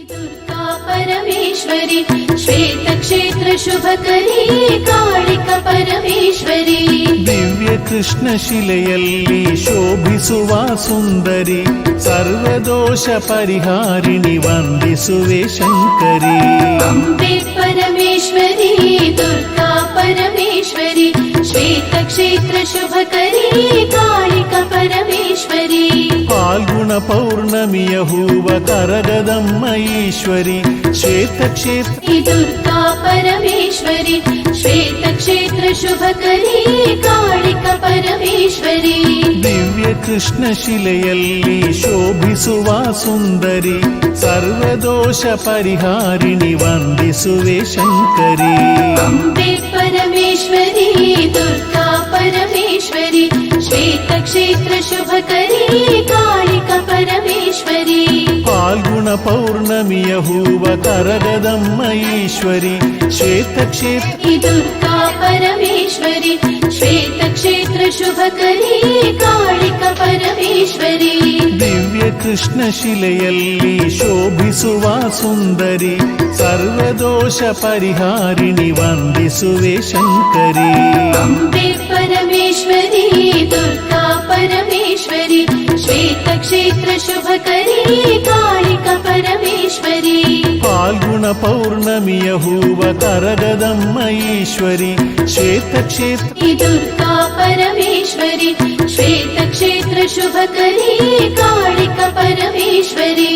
ದುರ್ಗಾ ಪರಮೇಶ್ವರಿ ಶ್ವೇತಕ್ಷೇತ್ರ ಶುಭಕರಿ ಕಾಳಿಕ ಪರಮೇಶ್ವರಿ ದಿವ್ಯ ಕೃಷ್ಣ ಶಿಲೆಯಲ್ಲಿ ಶೋಭಿಸುವ ಸುಂದರಿ ಸರ್ವದೋಷ ಪರಿಹಾರಿಣಿ ವಂದಿಸುವೆ ಶಂಕರಿ. ಅಂಬೆ ಪರಮೇಶ್ವರಿ ದುರ್ಗಾ ಪರಮೇಶ್ವರಿ ಶ್ವೇತಕ್ಷೇತ್ರ ಶುಭಕರಿ ಕಾಳಿಕ ಪರಮೇಶ್ವರಿ ಫಾಲ್ಗುಣ ಪೌರ್ಣಮಿಯ ಹೂವ ಕರಗದಮ್ಮ ಈಶ್ವರಿ ಶ್ವೇತಕ್ಷೇತ್ರ ದುರ್ಗಾ ಪರಮೇಶ್ವರಿ ಶ್ವೇತಕ್ಷೇತ್ರ ಶುಭಕರಿ ಕಾಳಿಕ ಪರಮೇಶ್ವರಿ ದಿವ್ಯ ಕೃಷ್ಣ ಶಿಲೆಯಲ್ಲಿ ಶೋಭಿಸುವ ಸುಂದರಿ ಸರ್ವದೋಷ ಪರಿಹಾರಿಣಿ ವಂದಿಸುವೆ ಶಂಕರಿ. ಅಂಬೆ ಪರಮೇಶ್ವರಿ ದುರ್ಗಾ ಪರಮೇಶ್ವರಿ ಶ್ವೇತಕ್ಷೇತ್ರ ಶುಭಕರಿ ಕಾಳಿಕ ಪರಮೇಶ್ವರಿ ಫಾಲ್ಗುಣ ಪೌರ್ಣಮಿಯ ಹೂವ ಕರಗದಮ್ಮ ಈಶ್ವರಿ ಶ್ವೇತಕ್ಷೇತ್ರ ದುರ್ಗಾ ಪರಮೇಶ್ವರಿ ಶ್ವೇತಕ್ಷೇತ್ರ ಶುಭಕರಿ ಕಾಳಿಕ ಪರಮೇಶ್ವರಿ ದಿವ್ಯ ಕೃಷ್ಣ ಶಿಲೆಯಲ್ಲಿ ಶೋಭಿಸುವ ಸುಂದರಿ ಸರ್ವದೋಷ ಪರಿಹಾರಿಣಿ ವಂದಿಸುವೆ ಶಂಕರಿ. ಅಂಬೆ ಪರಮೇಶ್ವರಿ ದುರ್ಗಾ ಪರಮೇಶ್ವರಿ ಶ್ವೇತಕ್ಷೇತ್ರ ಶುಭಕರಿ ಕಾಳಿಕ ಪರಮೇಶ್ವರಿ ಫಾಲ್ಗುಣ ಪೌರ್ಣಮಿಯ ಹೂವ ಕರಗದಮ್ಮ ಈಶ್ವರಿ ಶ್ವೇತಕ್ಷೇತ್ರ ದುರ್ಗಾ ಪರಮೇಶ್ವರಿ ಶ್ವೇತಕ್ಷೇತ್ರ ಶುಭಕರಿ ಕಾಳಿಕ ಪರಮೇಶ್ವರಿ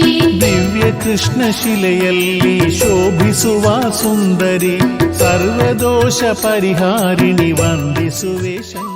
ದಿವ್ಯ ಕೃಷ್ಣ ಶಿಲೆಯಲ್ಲಿ ಶೋಭಿಸುವ ಸುಂದರಿ ಸರ್ವದೋಷ ಪರಿಹಾರಿಣಿ ವಂದಿಸುವೆ ಶಂಕರಿ.